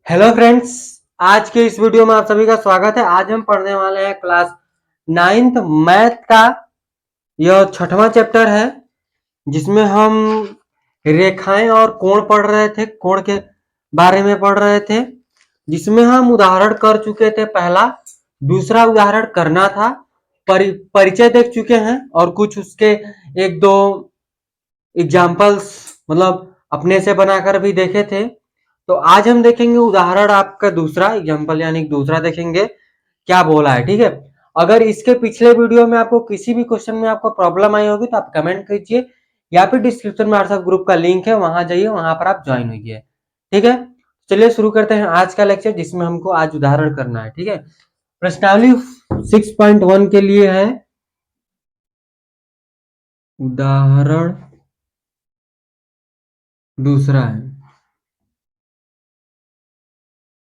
Hello friends, आज के इस वीडियो में आप सभी का स्वागत है। आज हम पढ़ने वाले हैं क्लास 9th मैथ का यह 6वां चैप्टर है, जिसमें हम रेखाएं और कोण पढ़ रहे थे। कोण के बारे में पढ़ रहे थे, जिसमें हम उदाहरण कर चुके थे। पहला दूसरा उदाहरण करना था। परिचय देख चुके हैं और कुछ उसके एक दो एग्जाम्पल्स मतलब अपने से बनाकर भी देखे थे। तो आज हम देखेंगे उदाहरण, आपका दूसरा एग्जाम्पल यानी दूसरा देखेंगे क्या बोला है। ठीक है, अगर इसके पिछले वीडियो में आपको किसी भी क्वेश्चन में आपको प्रॉब्लम आई होगी तो आप कमेंट कीजिए, या फिर डिस्क्रिप्शन में व्हाट्सएप ग्रुप का लिंक है, वहां जाइए, वहां पर आप ज्वाइन होइए। ठीक है, चलिए शुरू करते हैं आज का लेक्चर, जिसमें हमको आज उदाहरण करना है। ठीक है, प्रश्नावली 6.1 के लिए है उदाहरण दूसरा है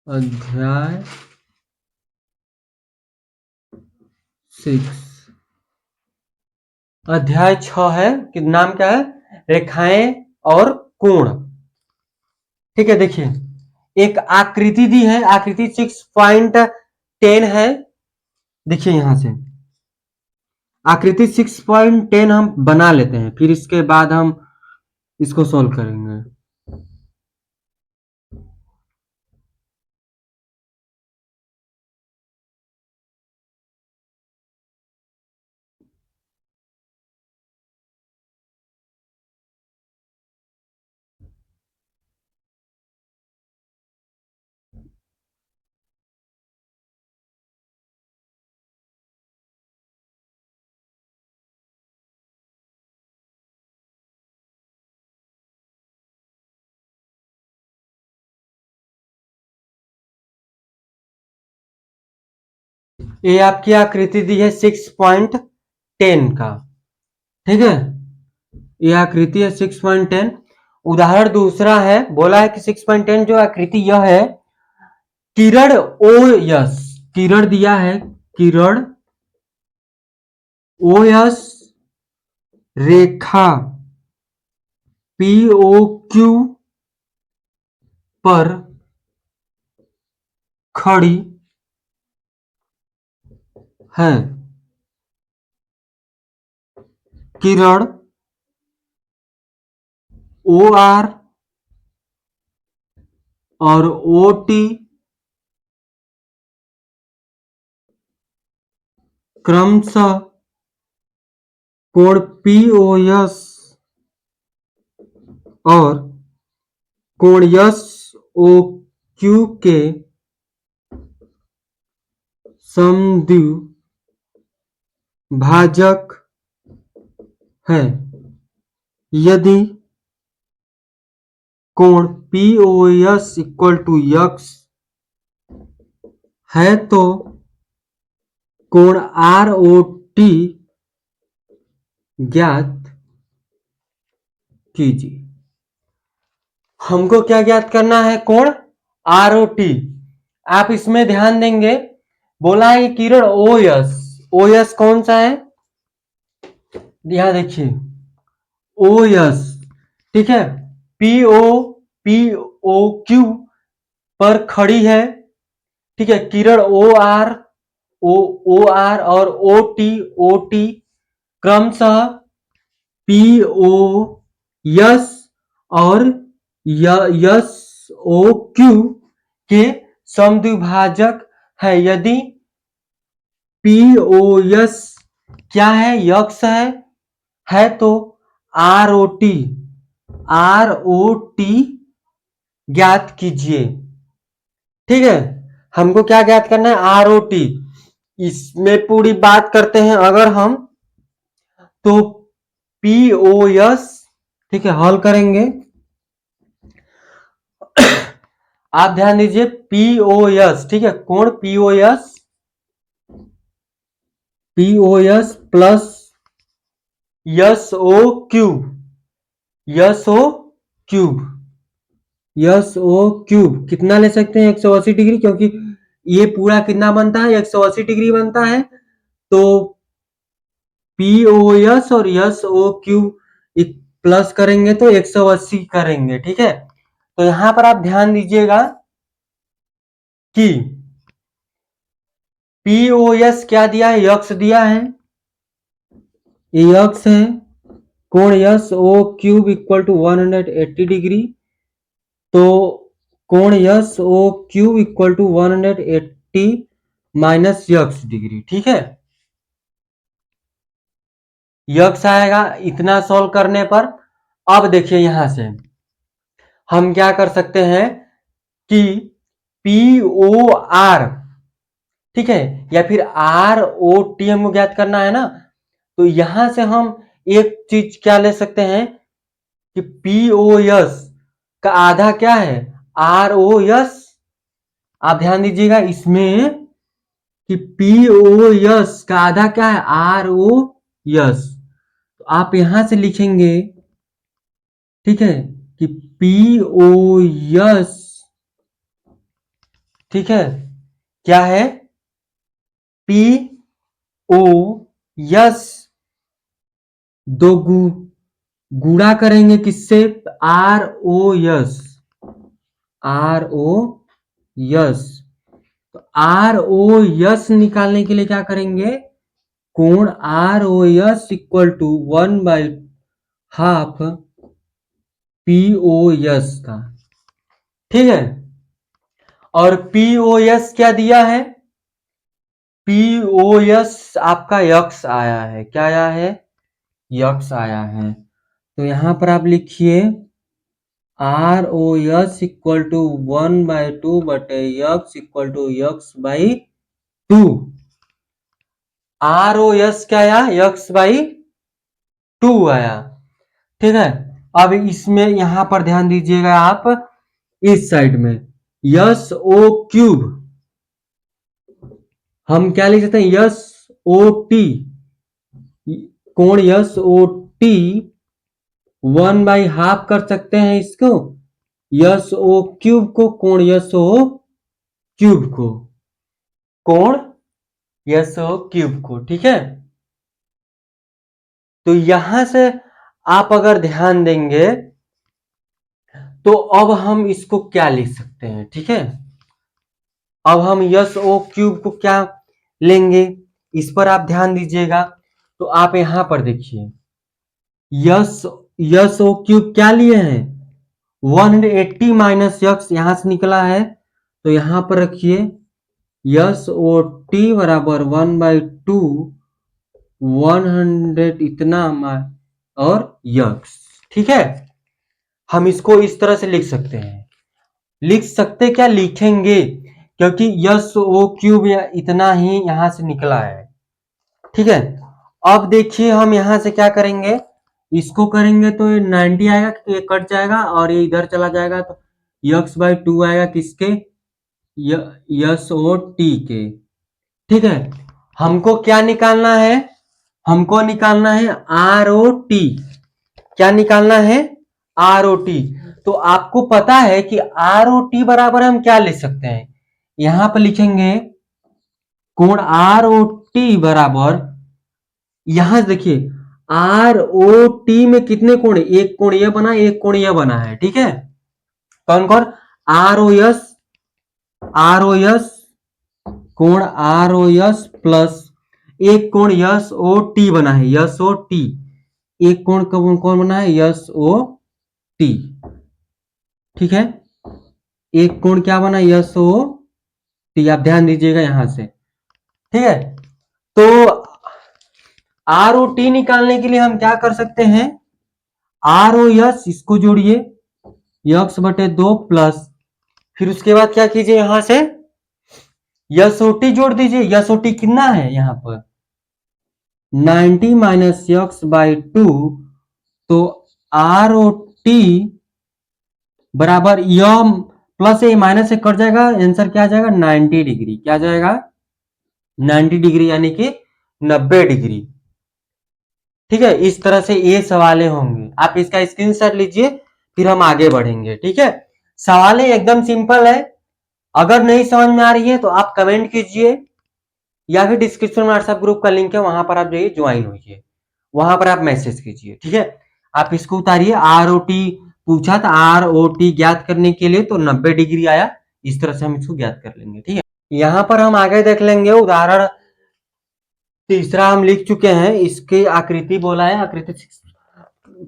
अध्याय 6, अध्याय 6 है कि नाम क्या है, रेखाएं और कोण। ठीक है, देखिए एक आकृति दी है, आकृति 6.10 है। देखिए यहां से आकृति 6.10 हम बना लेते हैं, फिर इसके बाद हम इसको सोल्व करेंगे। ये आपकी आकृति दी है 6.10 का। ठीक है, ये आकृति है 6.10। उदाहरण दूसरा है, बोला है कि 6.10 जो आकृति यह है, किरण ओ यस, किरण दिया है, किरण ओ यस रेखा पी ओ क्यू पर खड़ी है। किरण ओ आर और ओ टी क्रमशः कोण पी ओ एस और कोण एस ओ क्यू के समद्विभाजक है। यदि कोण P O S equal to X है तो कोण आर ओ टी ज्ञात कीजिए। हमको क्या ज्ञात करना है, कोण आर ओ टी। आप इसमें ध्यान देंगे, बोला है कि किरण ओ एस, ओ एस कौन सा है, यहां देखिए ओ एस। ठीक है, पी ओ क्यू पर खड़ी है। ठीक है, किरण ओ आर और ओ टी क्रमशः पी ओ यस और यस ओ क्यू के समद्विभाजक है। यदि पी ओ यस क्या है, यक्स है तो आर ओ टी ज्ञात कीजिए। ठीक है, हमको क्या ज्ञात करना है, आर ओ टी। इसमें पूरी बात करते हैं अगर हम, तो पी ओ एस, ठीक है, हल करेंगे। आप ध्यान दीजिए, पी ओ एस, ठीक है, कोण P O S plus S O Q, S O Q, S O Q कितना ले सकते हैं, 180 डिग्री, क्योंकि ये पूरा कितना बनता है, 180 डिग्री बनता है। तो पी ओ एस और यस ओ क्यूब प्लस करेंगे तो 180 करेंगे। ठीक है, तो यहां पर आप ध्यान दीजिएगा, कि POS क्या दिया है, यक्स दिया है, यक्स है, कोण S O Q equal to 180 degree, तो कोण S O Q equal to 180 minus X degree. ठीक है, यक्स आएगा इतना सॉल्व करने पर। अब देखिए यहां से हम क्या कर सकते हैं कि POR, ठीक है, या फिर ROT हमको ज्ञात करना है ना, तो यहां से हम एक चीज क्या ले सकते हैं कि POS का आधा क्या है, ROS। आप ध्यान दीजिएगा इसमें कि POS का आधा क्या है, ROS। तो आप यहां से लिखेंगे, ठीक है, कि POS, ठीक है, क्या है, POS दो गुणा करेंगे किससे, ROS, ROS। तो ROS निकालने के लिए क्या करेंगे, कोण ROS इक्वल टू 1/2 POS का। ठीक है, और POS क्या दिया है, POS आपका यक्स आया है, क्या आया है, यक्स आया है। तो यहां पर आप लिखिए ROS इक्वल टू 1/2 बटे यक्स इक्वल टू यक्स/2। ROS क्या आया, यक्स/2 आया। ठीक है, अब इसमें यहां पर ध्यान दीजिएगा आप, इस साइड में यस ओ क्यूब हम क्या लिख सकते हैं, SOT, कोण SOT 1/2 कर सकते हैं इसको, SO क्यूब को, कोण SO क्यूब को, कोण SO क्यूब को। ठीक है, तो यहां से आप अगर ध्यान देंगे तो अब हम इसको क्या लिख सकते हैं, ठीक है, अब हम SO क्यूब को क्या लेंगे, इस पर आप ध्यान दीजिएगा। तो आप यहां पर देखिए SO क्यूब क्या लिए हैं, 180 माइनस यक्स यहां से निकला है, तो यहां पर रखिए SOT बराबर 1/2 100 इतना और यक्स। ठीक है, हम इसको इस तरह से लिख सकते हैं, लिख सकते क्या, लिखेंगे, क्योंकि SO क्यूब इतना ही यहां से निकला है। ठीक है, अब देखिए हम यहां से क्या करेंगे, इसको करेंगे तो 90 आएगा, ये कट जाएगा और ये इधर चला जाएगा, तो यक्स/2 आएगा किसके, SOT के। ठीक है, हमको क्या निकालना है, हमको निकालना है ROT। क्या निकालना है, ROT। तो आपको पता है कि ROT बराबर हम क्या ले सकते हैं, यहां पर लिखेंगे कोण ROT बराबर, यहां देखिए ROT में कितने कोण है, एक कोण यह बना, एक कोण यह बना है। ठीक है, कौन कौन, ROS कोण ROS प्लस एक कोण SOT बना है, SOT, एक कोण कौन बना है, SOT। ठीक है, एक कोण क्या बना, SOT, आप ध्यान दीजिएगा यहां से। ठीक है, तो ROT निकालने के लिए हम क्या कर सकते हैं, ROS इसको जोड़िए x/2 प्लस, फिर उसके बाद क्या कीजिए, यहां से SOT जोड़ दीजिए। SOT कितना है यहाँ पर 90 माइनस x/2, तो ROT बराबर यह प्लस ए माइनस से कट जाएगा, आंसर क्या आ जाएगा, 90 डिग्री। क्या जाएगा, 90 डिग्री, यानी कि 90 डिग्री। ठीक है, इस तरह से ये सवाले होंगे, आप इसका स्क्रीनशॉट लीजिए, फिर हम आगे बढ़ेंगे। ठीक है, सवालें एकदम सिंपल है, अगर नहीं समझ में आ रही है तो आप कमेंट कीजिए, या फिर डिस्क्रिप्शन में व्हाट्सएप ग्रुप का लिंक है, वहां पर आप जाइए, ज्वाइन होइए, वहां पर आप मैसेज कीजिए। ठीक है, आप इसको उतारिए, ROT पूछा था, ROT ज्ञात करने के लिए तो 90 डिग्री आया, इस तरह से हम इसको ज्ञात कर लेंगे। ठीक है, यहाँ पर हम आगे देख लेंगे उदाहरण तीसरा हम लिख चुके हैं। इसकी आकृति बोला है, आकृति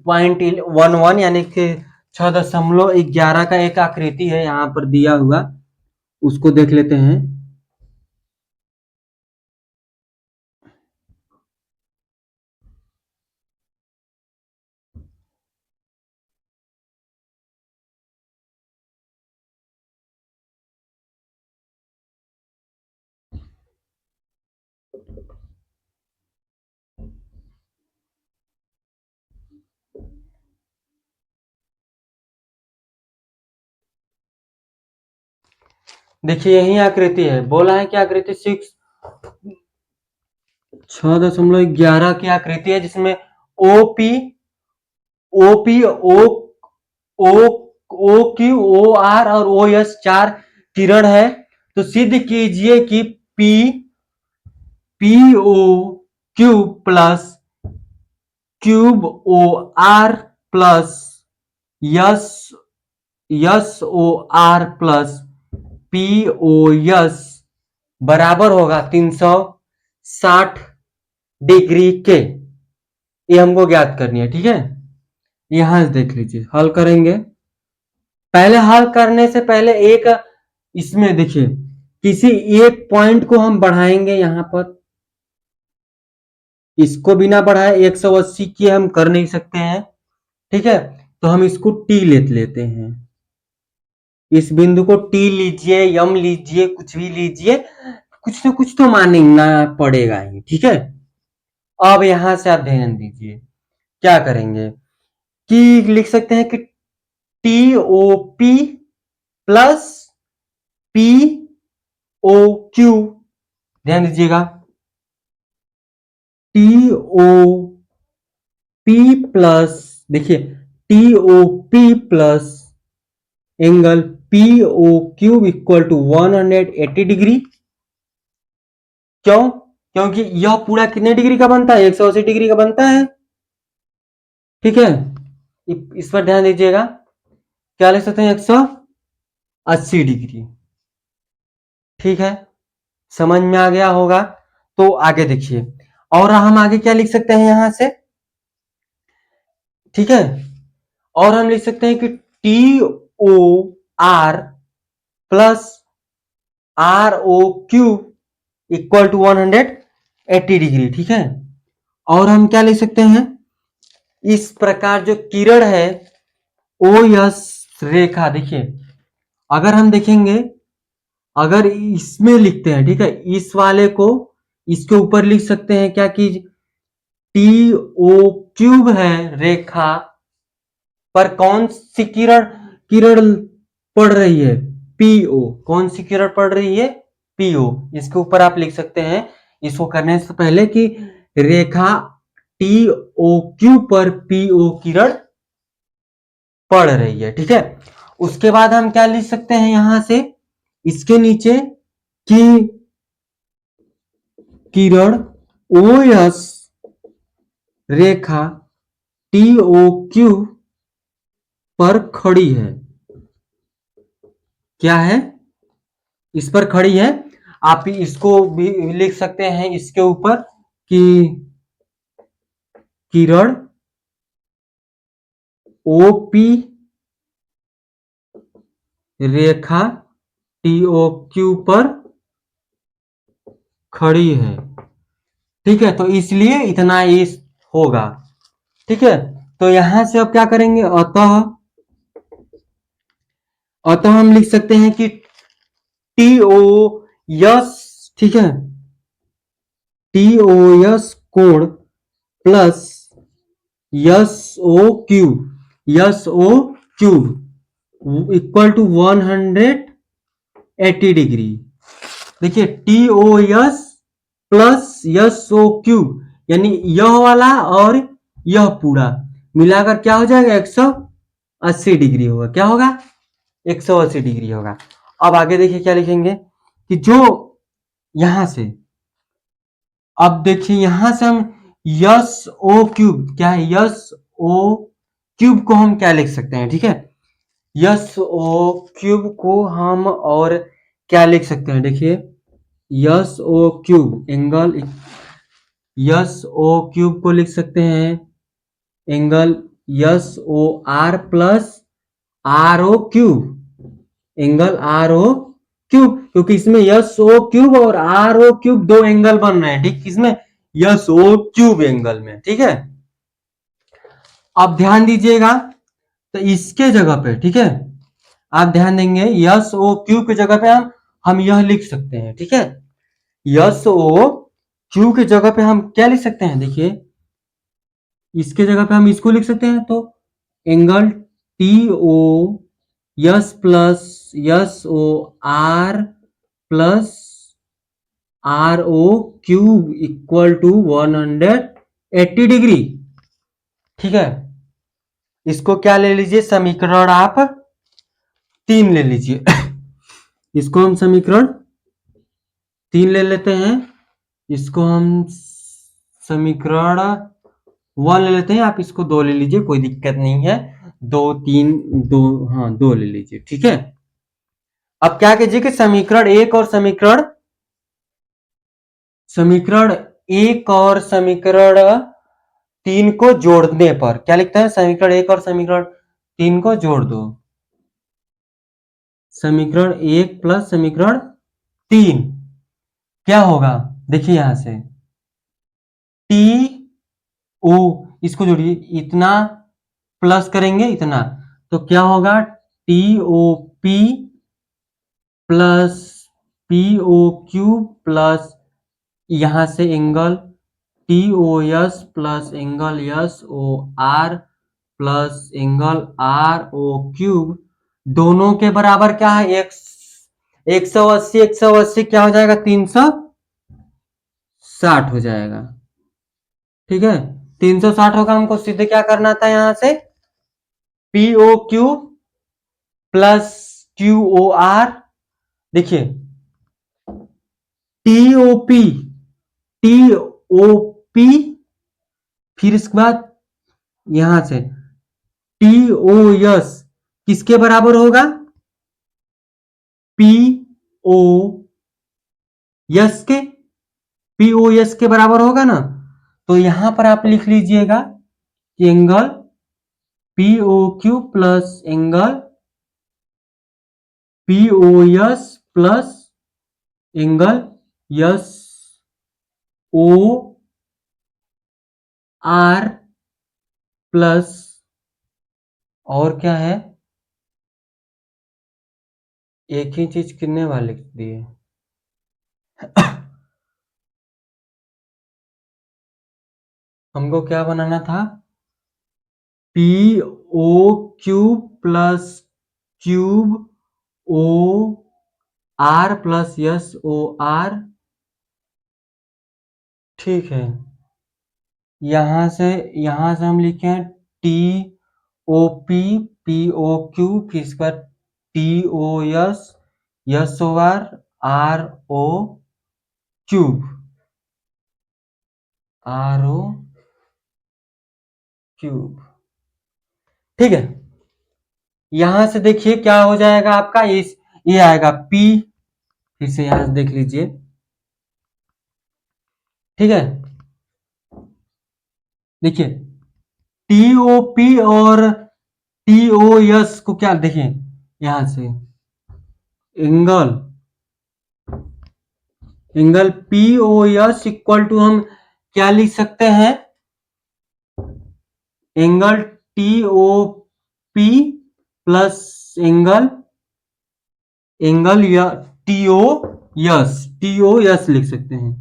6.11 यानी कि 6.11 का एक आकृति है यहाँ पर दिया हुआ, उसको देख लेते हैं। देखिए यही आकृति है, बोला है कि आकृति 6.11 की आकृति है, जिसमें OP OP O O O Q O are और ओ एस 4 किरण है। तो सिद्ध कीजिए कि P P O Q plus Q O R plus S S O R plus P O S बराबर होगा 360 डिग्री के। ये हमको ज्ञात करनी है। ठीक है, यहां से देख लीजिए, हल करेंगे। पहले हल करने से पहले एक इसमें देखिए, किसी एक पॉइंट को हम बढ़ाएंगे यहां पर, इसको बिना बढ़ाए 180 की हम कर नहीं सकते हैं। ठीक है, तो हम इसको टी लेते हैं। इस बिंदु को टी लीजिए, यम लीजिए, कुछ भी लीजिए, कुछ ना कुछ तो मानना पड़ेगा ही। ठीक है, अब यहां से आप ध्यान दीजिए, क्या करेंगे कि लिख सकते हैं कि T O P plus P O Q, ध्यान दीजिएगा, टी ओ पी प्लस, देखिए T O P plus angle P O Q equal to 180 degree. क्यों? क्योंकि यह पूरा कितने डिग्री का बनता है? 180 डिग्री का बनता है। ठीक है, इस पर ध्यान दीजिएगा, क्या लिख सकते हैं? 180 डिग्री। ठीक है, समझ में आ गया होगा। तो आगे देखिए, और हम आगे क्या लिख सकते हैं यहां से? ठीक है, और हम लिख सकते हैं कि T O R plus R O Q equal to 180 degree. ठीक है, और हम क्या लिख सकते हैं? इस प्रकार जो किरण है ओ यस रेखा, देखिए अगर हम देखेंगे, अगर इसमें लिखते हैं, ठीक है, इस वाले को इसके ऊपर लिख सकते हैं क्या कि टी ओ क्यूब है रेखा पर कौन सी किरण किरण पड़ रही है? पीओ। कौन सी किरण पड़ रही है? पीओ। इसके ऊपर आप लिख सकते हैं, इसको करने से पहले, कि रेखा टी ओ क्यू पर पीओ किरण पड़ रही है। ठीक है, उसके बाद हम क्या लिख सकते हैं यहां से इसके नीचे, कि किरण ओ एस रेखा टी ओ क्यू पर खड़ी है। क्या है? इस पर खड़ी है। आप इसको भी लिख सकते हैं इसके ऊपर, कि किरण ओपी रेखा टीओ क्यू पर खड़ी है। ठीक है, तो इसलिए इतना इस होगा। ठीक है, तो यहां से अब क्या करेंगे? अतः अतः हम लिख सकते हैं कि टीओ यस, ठीक है, टीओ यस कोण plus S O Q, S O Q equal to 180 degree. देखिए T O S plus S O Q, यानी यह वाला और यह पूरा मिलाकर क्या हो जाएगा? 180 डिग्री होगा। क्या होगा? 180 डिग्री होगा। अब आगे देखिए क्या लिखेंगे, कि जो यहां से, अब देखिए यहां से हम यस ओ क्यूब, क्या है? यस ओ क्यूब को हम क्या लिख सकते हैं? ठीक है, यस ओ क्यूब को हम और क्या लिख सकते हैं? देखिए, S O Q angle, S O Q को लिख सकते हैं angle S O R plus R O Q, angle R O Q, क्योंकि इसमें यस ओ क्यूब और आर ओ क्यूब दो एंगल बन रहे हैं, ठीक, इसमें यस ओ क्यूब एंगल में, ठीक है। अब ध्यान दीजिएगा, तो इसके जगह पे, ठीक है, आप ध्यान देंगे यस ओ क्यू की जगह पे हम यह लिख सकते हैं, ठीक है। यस ओ क्यू की जगह पे हम क्या लिख सकते हैं? देखिए, इसके जगह पे हम इसको लिख सकते हैं, तो angle T O S plus S O R plus R O Q equal to 180 degree, ठीक है। इसको क्या ले लीजिए? समीकरण आप 3 ले लीजिए। इसको हम समीकरण 3 ले लेते हैं, इसको हम समीकरण 1 ले लेते हैं, आप इसको 2 ले लीजिए, कोई दिक्कत नहीं है। 2 3 2, हाँ 2 ले लीजिए, ठीक है। अब क्या कीजिए कि समीकरण 1 और समीकरण 1 और समीकरण 3 को जोड़ने पर क्या लिखते हैं? समीकरण 1 और समीकरण 3 को जोड़ दो, समीकरण 1 प्लस समीकरण 3 क्या होगा? देखिए यहां से टी ओ, इसको जोड़िए, इतना प्लस करेंगे इतना, तो क्या होगा? T O P plus P O Q plus यहां से angle T O S plus angle S O R plus angle R O Q, दोनों के बराबर क्या है? 180, 180 क्या हो जाएगा? 360 हो जाएगा, ठीक है। 360 होगा, हमको सीधे क्या करना था? यहां से P O Q plus Q O R, देखिए T O P, T O P, फिर इसके बाद यहां से टी ओ एस किसके बराबर होगा? पी ओ एस के, पी ओ एस के बराबर होगा ना। तो यहां पर आप लिख लीजिएगा कि angle P O Q plus angle P O S plus angle S O R plus, और क्या है? एक ही चीज कितने बार लिख दिए? हमको क्या बनाना था? P O Q plus Q O R plus S O R, ठीक है। यहां से हम लिखे T O P P O Q, फिर इसके बाद T O S S O R O Q, R O Q, ठीक है। यहां से देखिए क्या हो जाएगा आपका? ये आएगा पी, फिर से यहां से देख लीजिए, ठीक है। देखिए टी ओ पी और टी ओ एस को क्या, देखिए यहां से angle angle P O S equal to हम क्या लिख सकते हैं? Angle T O P plus angle angle या टी ओ यस लिख सकते हैं,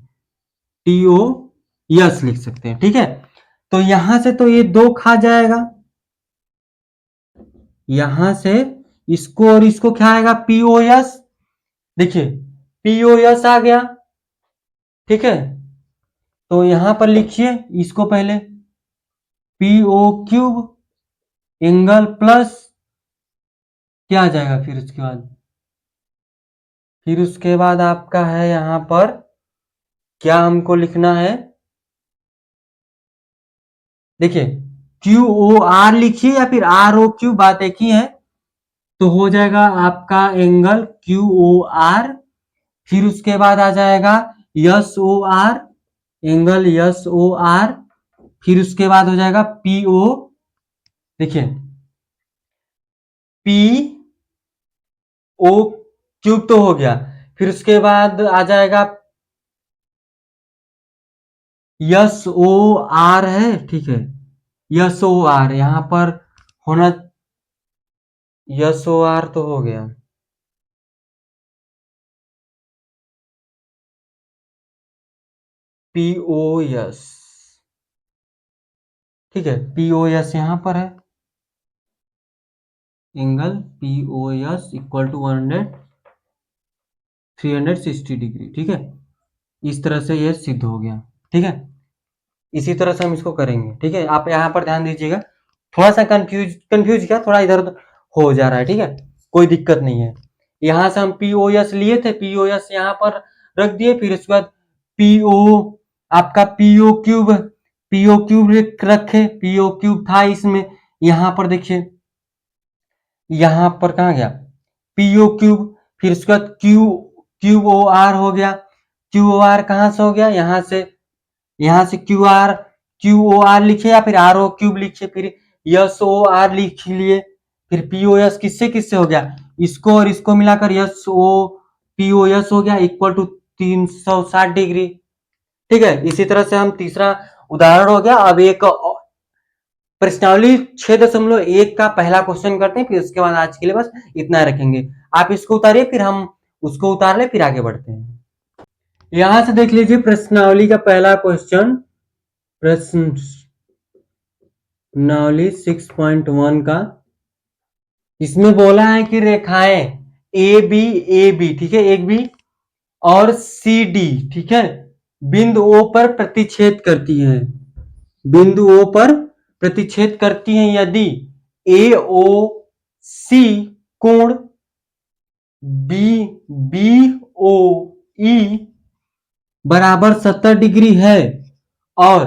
टी ओ यस लिख सकते हैं, ठीक है। तो यहां से तो ये 2 खा जाएगा, यहां से इसको और इसको क्या आएगा? पीओएस, देखिए पीओएस आ गया, ठीक है। तो यहां पर लिखिए इसको पहले पीओ क्यूब एंगल प्लस क्या आ जाएगा? फिर उसके बाद आपका है यहां पर क्या हमको लिखना है? देखिए क्यू ओ आर लिखिए या फिर आर ओ क्यू, बात एक ही है। तो हो जाएगा आपका एंगल क्यू ओ आर, फिर उसके बाद आ जाएगा S O R, angle S O R, फिर उसके बाद हो जाएगा पी ओ, देखिए पी ओ क्यूब तो हो गया, फिर उसके बाद आ जाएगा यस ओ आर है, ठीक है, यस ओ आर यहां पर होना, यस ओ आर तो हो गया, पी ओ एस, ठीक है, पी ओ एस यहां पर है, angle P O S equal to 360 degree, ठीक है, इस तरह से ये सिद्ध हो गया, ठीक है, इसी तरह से हम इसको करेंगे, ठीक है, आप यहाँ पर ध्यान दीजिएगा, थोड़ा सा कंफ्यूज कंफ्यूज क्या, थोड़ा इधर उधर हो जा रहा है, ठीक है, कोई दिक्कत नहीं है, यहाँ से हम पी ओ एस लिए थे, पी ओ एस यहाँ पर रख दिए, फिर उसके बाद पी ओ, आपका पी ओ क्यूब रखे, पी ओ क्यूब था इसमें, यहाँ पर देखिए, यहाँ पर कहाँ गया पीओ क्यूब, फिर उसके बाद क्यूब ओ आर हो गया, क्यू ओ आर कहाँ से हो गया, यहाँ से क्यू ओ आर लिखे या फिर आर ओ क्यूब लिखे, फिर यस ओ आर लिख लिए, फिर पी ओ एस किससे किससे हो गया, इसको और इसको मिलाकर S O P O S हो गया इक्वल टू 360 डिग्री, ठीक है, इसी तरह से हम तीसरा उदाहरण हो गया। अब एक प्रश्नावली 6.1 का पहला क्वेश्चन करते हैं, फिर उसके बाद आज के लिए बस इतना रखेंगे, आप इसको उतारिए फिर हम उसको उतार ले, फिर आगे बढ़ते हैं। यहां से देख लीजिए प्रश्नावली का पहला क्वेश्चन, प्रश्नावली 6.1 का, इसमें बोला है कि रेखाएं ए बी, ठीक है, एक बी और सी डी, ठीक है, बिंदु ओ पर प्रतिच्छेद करती हैं, बिंदु ओ पर प्रतिच्छेद करती हैं यदि ए ओ सी कोण बी बी ओ ई बराबर 70 डिग्री है, और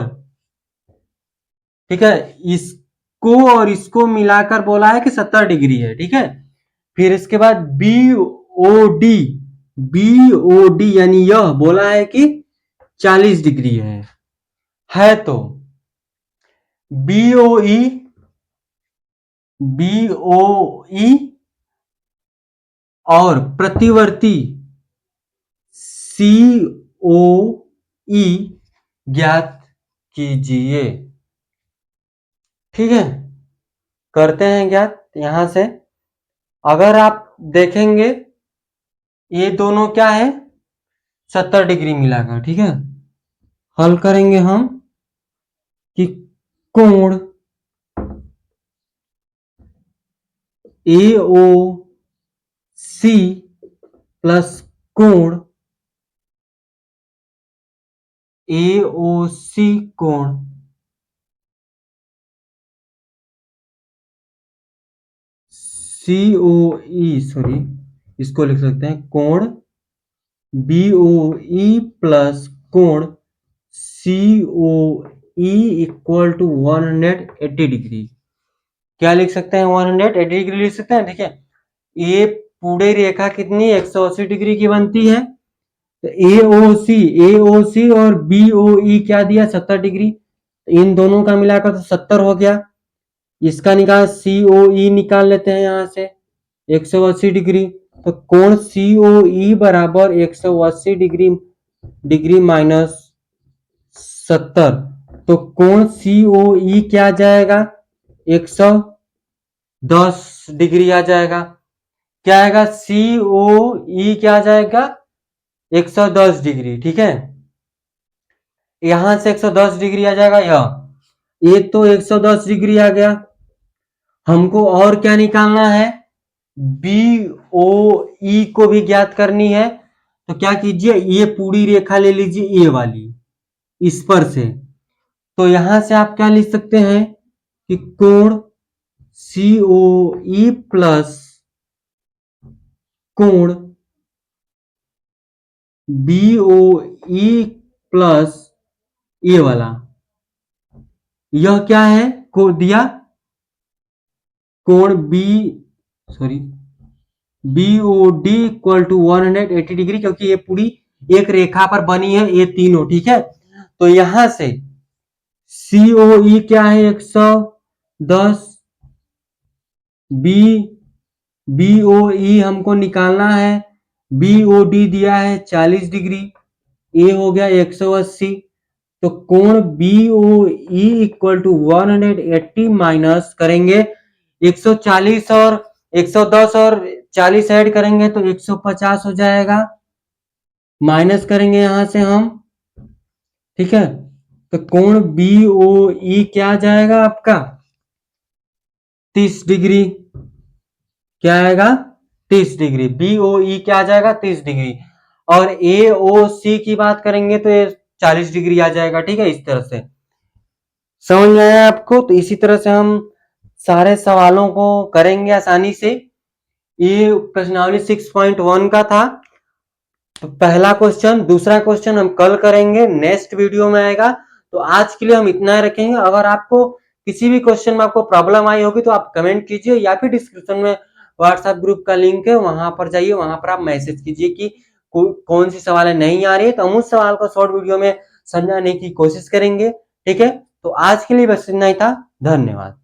ठीक है, इसको और इसको मिलाकर बोला है कि 70 डिग्री है, ठीक है, फिर इसके बाद बी ओ डी यानी यह बोला है कि 40 डिग्री है तो बी ओ ई और प्रतिवर्ती सी ओ ई ज्ञात कीजिए, ठीक है, करते हैं ज्ञात। यहां से अगर आप देखेंगे ये दोनों क्या है 70 डिग्री मिलाकर, ठीक है, हल करेंगे हम कि कोण ए ओ सी प्लस कोण ए ओ सी कोण सी ओ ई, सॉरी इसको लिख सकते हैं कोण बी ओ ई प्लस कोण C O E equal to 180 degree, क्या लिख सकते हैं 180 डिग्री लिख सकते हैं, ठीक है, ये पूरी रेखा कितनी 180 डिग्री की बनती है, तो ए ओ सी और बी ओ ई क्या दिया 70 डिग्री, तो इन दोनों का मिलाकर तो 70 हो गया, इसका निकाल सी ओ ई निकाल लेते हैं यहां से 180 डिग्री, तो कोण सी ओ ई बराबर 180 डिग्री डिग्री माइनस 70, तो कोण सी ओ ई क्या आ जाएगा 110 डिग्री आ जाएगा, क्या आएगा सी ओ ई क्या आ जाएगा 110 डिग्री, ठीक है, यहां से 110 डिग्री आ जाएगा, यह एक तो 110 डिग्री आ गया, हमको और क्या निकालना है बी ओ ई को भी ज्ञात करनी है, तो क्या कीजिए ये पूरी रेखा ले लीजिए ये वाली इस पर से, तो यहां से आप क्या लिख सकते हैं कि कोण सी ओ ई प्लस कोण बी ओ ई प्लस ये वाला, यह क्या है को दिया कोण B, sorry BOD equal to 180 degree, क्योंकि ये पूरी एक रेखा पर बनी है ये तीनों, ठीक है। तो यहां से COE क्या है 110, BOE हमको निकालना है, BOD दिया है 40 डिग्री, ए हो गया 180। तो कोण BOE इक्वल टू 180 माइनस करेंगे 140 और 110 और 40 ऐड करेंगे तो 150 हो जाएगा, माइनस करेंगे यहां से हम, ठीक है। तो कोण BOE क्या आ जाएगा आपका 30 डिग्री, क्या आएगा 30 डिग्री, BOE क्या आ जाएगा 30 डिग्री। और AOC की बात करेंगे तो ये 40 डिग्री आ जाएगा, ठीक है। इस तरह से समझ में आया आपको। तो इसी तरह से हम सारे सवालों को करेंगे आसानी से। ये प्रश्नावली 6.1 का था तो पहला क्वेश्चन। दूसरा क्वेश्चन हम कल करेंगे, नेक्स्ट वीडियो में आएगा। तो आज के लिए हम इतना ही रखेंगे। अगर आपको किसी भी क्वेश्चन में आपको प्रॉब्लम आई होगी तो आप कमेंट कीजिए, या फिर डिस्क्रिप्शन में व्हाट्सएप ग्रुप का लिंक है, वहां पर जाइए, वहां पर आप मैसेज कीजिए कि कौन सी सवाल नहीं आ रही है, तो हम उस सवाल को शॉर्ट वीडियो में समझाने की कोशिश करेंगे, ठीक है। तो आज के लिए बस इतना ही था, धन्यवाद।